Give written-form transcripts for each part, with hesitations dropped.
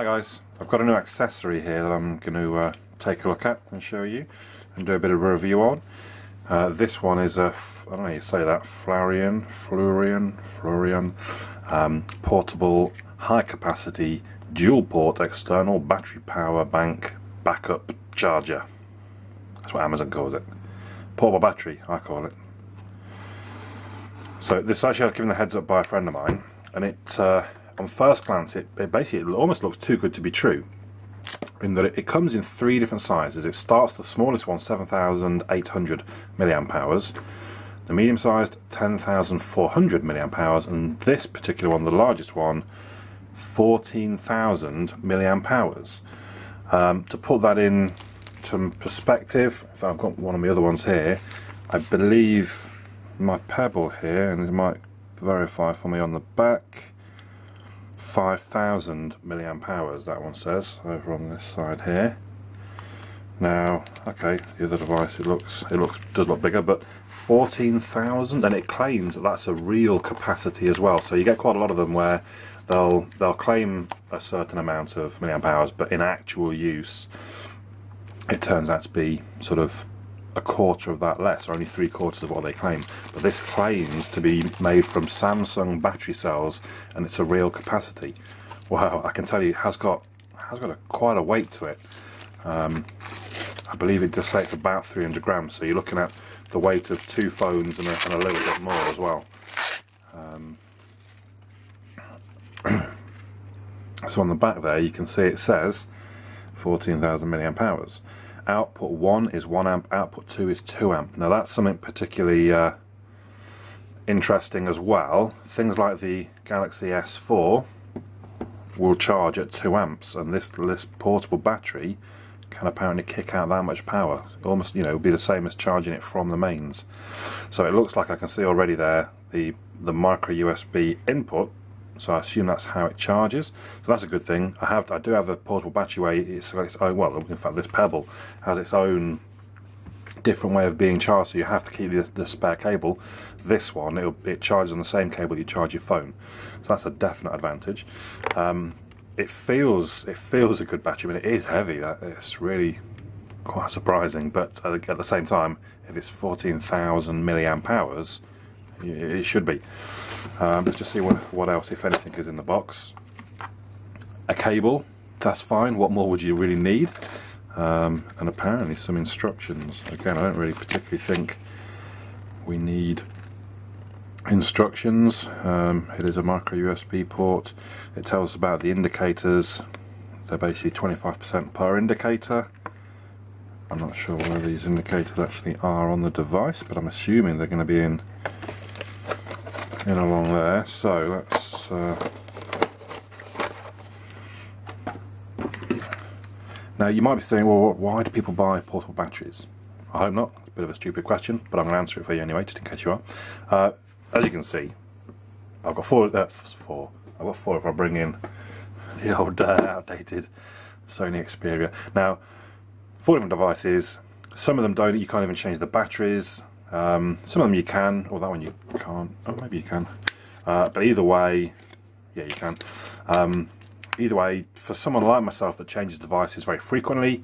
Hi guys, I've got a new accessory here that I'm going to take a look at and show you and do a bit of a review on. This one is a, I don't know how you say that, Floureon, portable high capacity dual port external battery power bank backup charger. That's what Amazon calls it. Portable battery, I call it. So this actually I was given the heads up by a friend of mine, and it on first glance it basically almost looks too good to be true, in that it comes in three different sizes. It starts, the smallest one 7,800 milliamp hours, the medium sized 10,400 milliamp hours, and this particular one, the largest one, 14,000 milliamp hours. To put that in some perspective, if I've got one of my other ones here, I believe my Pebble here, and it might verify for me on the back, 5,000 milliamp hours, that one says, over on this side here. Now, okay, the other device, does look bigger, but 14,000, and it claims that that's a real capacity as well. So you get quite a lot of them where they'll claim a certain amount of milliamp hours, but in actual use, it turns out to be sort of a quarter of that less, or only 3/4 of what they claim. But this claims to be made from Samsung battery cells, and it's a real capacity. Wow, I can tell you it has got quite a weight to it. I believe it does say it's about 300 grams, so you're looking at the weight of two phones and a little bit more as well. So on the back there you can see it says 14,000 milliamp hours. Output 1 is 1 amp, output 2 is 2 amp. Now that's something particularly interesting as well. Things like the Galaxy S4 will charge at 2 amps, and this portable battery can apparently kick out that much power. Almost, you know, would be the same as charging it from the mains. So it looks like I can see already there the micro USB input. So I assume that's how it charges. So that's a good thing. I do have a portable battery where it's got its own, well, in fact this Pebble has its own different way of being charged, so you have to keep the spare cable. This one, it charges on the same cable you charge your phone. So that's a definite advantage. It feels a good battery, but it is heavy. It's really quite surprising, but at the same time, if it's 14,000 milliamp hours, it should be. Let's just see what else, if anything, is in the box. A cable, that's fine. What more would you really need? And apparently some instructions. Again, I don't really particularly think we need instructions. It is a micro USB port. It tells us about the indicators. They're basically 25% per indicator. I'm not sure where these indicators actually are on the device, but I'm assuming they're going to be in along there. So let's now you might be saying, well, why do people buy portable batteries? I hope not. It's a bit of a stupid question, but I'm going to answer it for you anyway, just in case you are. As you can see, I've got four. I've got four if I bring in the old outdated Sony Xperia. Now, 4 different devices. Some of them don't. You can't even change the batteries. Some of them you can, or that one you can't. Oh, maybe you can. But either way, yeah, you can. Either way, for someone like myself that changes devices very frequently,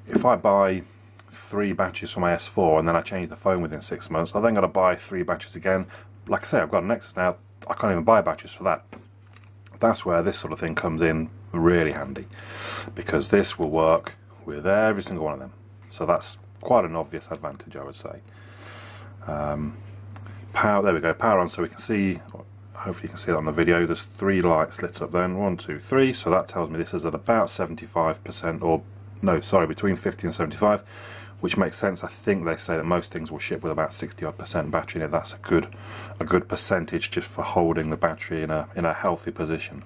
if I buy 3 batteries for my S4 and then I change the phone within 6 months, I then got to buy 3 batteries again. Like I say, I've got a Nexus now. I can't even buy batteries for that. That's where this sort of thing comes in really handy, because this will work with every single one of them. So that's quite an obvious advantage, I would say. Power, there we go, power on, so we can see, hopefully you can see that on the video, there's 3 lights lit up then, 1, 2, 3, so that tells me this is at about 75%, or no, sorry, between 50 and 75, which makes sense. I think they say that most things will ship with about 60% battery in it. That's a good percentage just for holding the battery in a healthy position.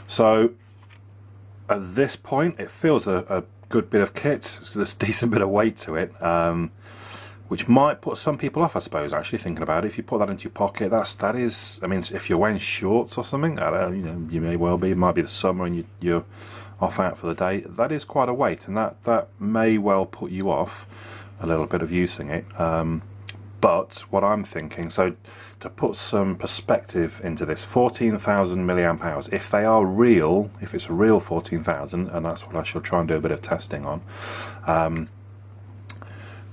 So at this point it feels a good bit of kit. There's a decent bit of weight to it, which might put some people off, I suppose, actually thinking about it. If you put that into your pocket, that is, I mean, if you're wearing shorts or something, I don't know, you know, you may well be, it might be the summer and you're off out for the day, that is quite a weight, and that may well put you off a little bit of using it. But what I'm thinking, so to put some perspective into this, 14,000 milliamp hours, if they are real, if it's a real 14,000, and that's what I shall try and do a bit of testing on,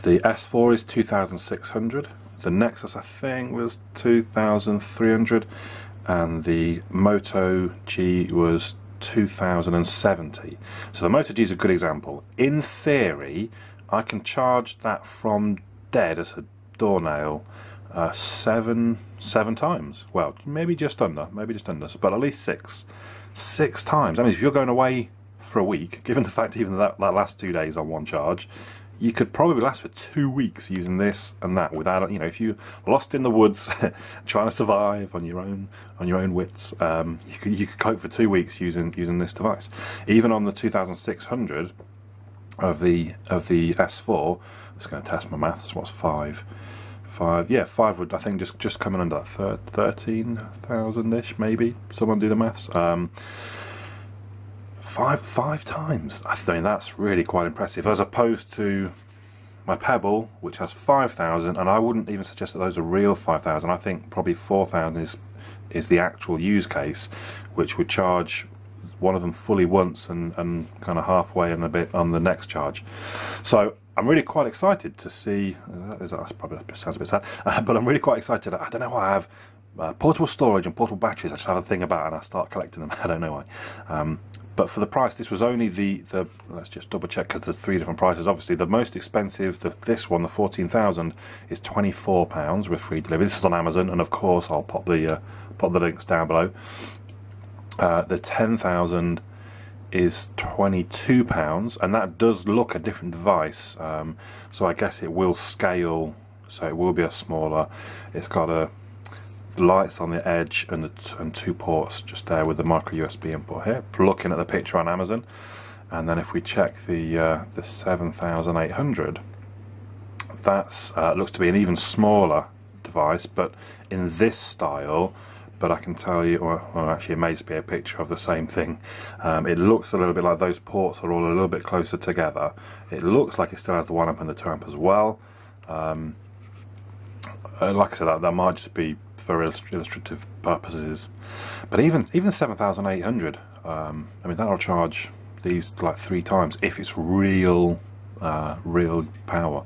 the S4 is 2,600, the Nexus I think was 2,300, and the Moto G was 2,070. So the Moto G is a good example. In theory, I can charge that from dead as a doornail seven times. Well, maybe just under, but at least six times. I mean, if you're going away for a week, given the fact even that last 2 days on one charge, you could probably last for 2 weeks using this and that without, you know, if you lost in the woods trying to survive on your own wits, you could cope for 2 weeks using this device. Even on the 2600 of the S4, I'm just going to test my maths. What's 5? Yeah, 5 would, I think, just coming under that 13,000-ish, maybe. Someone do the maths. Five times. I think that's really quite impressive, as opposed to my Pebble, which has 5,000, and I wouldn't even suggest that those are real 5,000. I think probably 4,000 is the actual use case, which would charge one of them fully once and kind of halfway and a bit on the next charge. So I'm really quite excited to see. That probably sounds a bit sad, but I'm really quite excited. I don't know why I have portable storage and portable batteries. I just have a thing about it and I start collecting them. I don't know why. But for the price, this was only the let's just double check, because there's 3 different prices. Obviously, the most expensive, this one, the 14,000, is £24 with free delivery. This is on Amazon, and of course, I'll pop the links down below. The 10,000 is £22, and that does look a different device. So I guess it will scale, so it will be a smaller. It's got a lights on the edge and 2 ports just there with the micro USB input here. Looking at the picture on Amazon, and then if we check the 7800, that's looks to be an even smaller device, but in this style. But I can tell you, well, actually, it may just be a picture of the same thing. It looks a little bit like those ports are all a little bit closer together. It looks like it still has the 1 amp and the 2 amp as well. Like I said, that might just be for illustrative purposes. But even 7,800, I mean, that'll charge these like 3 times if it's real power.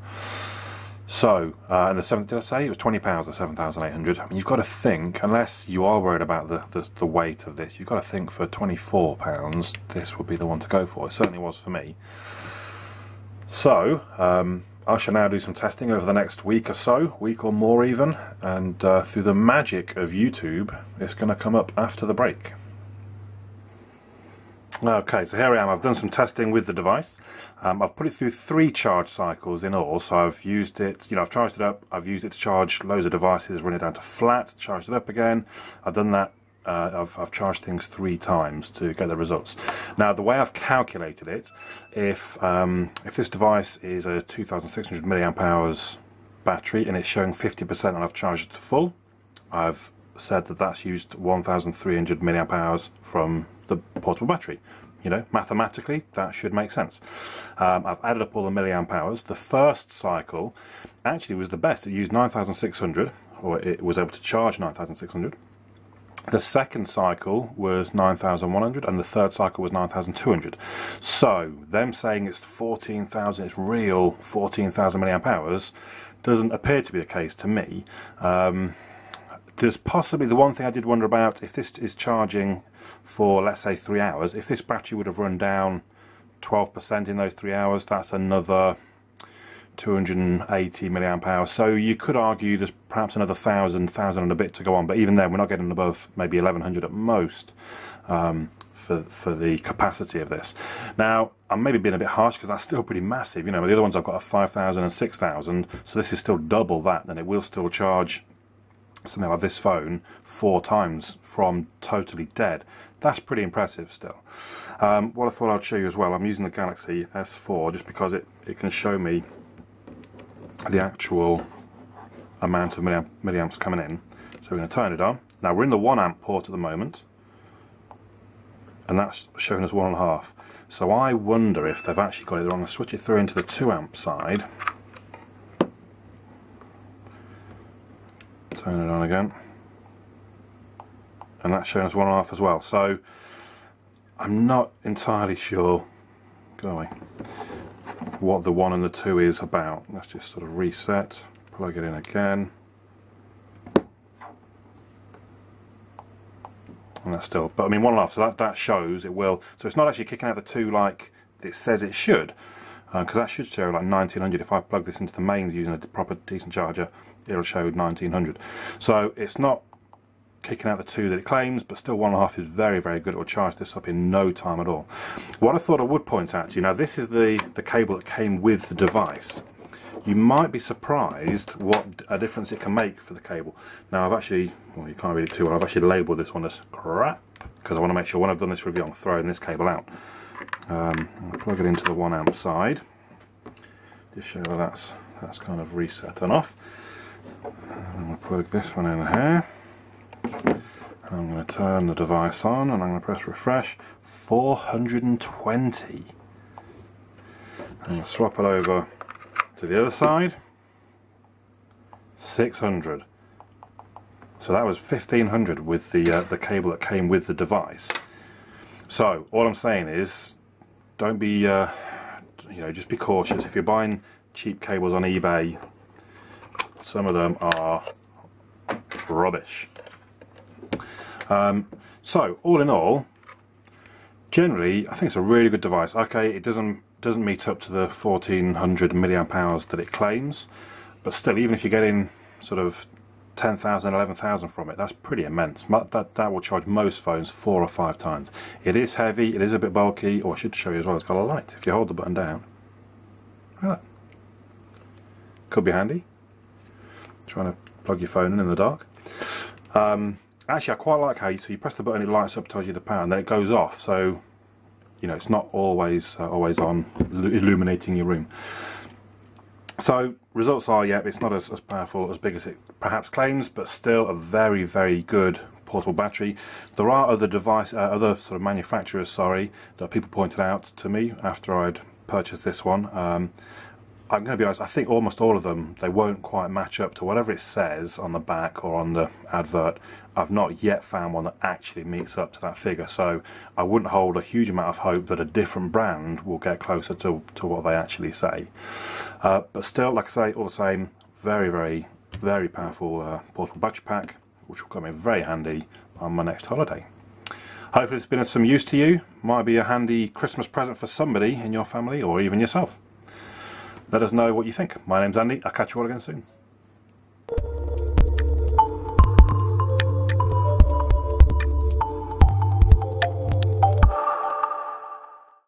So, and did I say it was £20, the 7,800? I mean, you've got to think, unless you are worried about the weight of this, you've got to think for £24, this would be the one to go for. It certainly was for me. So, I shall now do some testing over the next week or so, week or more even, and through the magic of YouTube, it's going to come up after the break. Okay, so here I am. I've done some testing with the device. I've put it through 3 charge cycles in all. So I've used it, I've charged it up, I've used it to charge loads of devices, run it down to flat, charged it up again. I've done that. I've charged things 3 times to get the results. Now, the way I've calculated it, if this device is a 2,600 milliamp hours battery and it's showing 50% and I've charged it to full, I've said that that's used 1,300 milliamp hours from the portable battery. Mathematically that should make sense. I've added up all the milliamp hours. The first cycle actually was the best. It used 9,600, or it was able to charge 9,600. The second cycle was 9,100, and the third cycle was 9,200. So them saying it's 14,000, it's real 14,000 milliamp hours, doesn't appear to be the case to me. There's possibly the one thing I did wonder about, if this is charging for, let's say, 3 hours, if this battery would have run down 12% in those 3 hours, that's another 280 milliamp hours. So you could argue there's perhaps another 1,000 and a bit to go on, but even then we're not getting above maybe 1,100 at most for the capacity of this. Now, I'm maybe being a bit harsh because that's still pretty massive. The other ones I've got are 5,000 and 6,000, so this is still double that, and it will still charge something like this phone 4 times from totally dead. That's pretty impressive still. What I thought I'd show you as well, I'm using the Galaxy S4 just because it can show me the actual amount of milliamps coming in. So we're going to turn it on. Now we're in the 1 amp port at the moment, and that's showing us 1.5. So I wonder if they've actually got it wrong. I'll switch it through into the 2 amp side. Turn it on again. And that's showing us 1.5 as well. So I'm not entirely sure, go away, what the 1 and the 2 is about. Let's just sort of reset, plug it in again. And that's still, but I mean 1.5, so that shows it will, so it's not actually kicking out the 2 like it says it should, because that should show like 1900. If I plug this into the mains using a proper decent charger, it'll show 1900. So it's not kicking out the 2 that it claims, but still 1.5 is very, very good. It will charge this up in no time at all. What I thought I would point out to you, now this is the cable that came with the device. You might be surprised what a difference it can make for the cable. Now I've actually, well you can't read it too well, I've actually labelled this one as crap, because I want to make sure when I've done this review I'm throwing this cable out. I'll plug it into the 1 amp side, just show that that's kind of reset and off. I'm going to plug this one in here. I'm going to turn the device on and I'm going to press refresh. 420. I'm going to swap it over to the other side. 600. So that was 1500 with the cable that came with the device. So all I'm saying is, don't be, you know, just be cautious. If you're buying cheap cables on eBay, some of them are rubbish. So all in all, generally I think it's a really good device. Okay, it doesn't meet up to the 1400 milliamp hours that it claims, but still, even if you're getting sort of 10,000, 11,000 from it, that's pretty immense. That will charge most phones 4 or 5 times. It is heavy, it is a bit bulky. Oh, I should show you as well, it's got a light. If you hold the button down, look at that. Could be handy. Trying to plug your phone in the dark. Actually, I quite like how you press the button, it lights up, tells you the power, and then it goes off. So, you know, it's not always always on, illuminating your room. So, results are, yeah, it's not as powerful, as big as it perhaps claims, but still a very, very good portable battery. There are other other sort of manufacturers, sorry, that people pointed out to me after I'd purchased this one. I'm going to be honest, I think almost all of them, they won't quite match up to whatever it says on the back or on the advert. I've not yet found one that actually meets up to that figure, so I wouldn't hold a huge amount of hope that a different brand will get closer to what they actually say. But still, like I say, all the same, very, very, very powerful portable battery pack, which will come in very handy on my next holiday. Hopefully it's been of some use to you. Might be a handy Christmas present for somebody in your family or even yourself. Let us know what you think. My name's Andy. I'll catch you all again soon.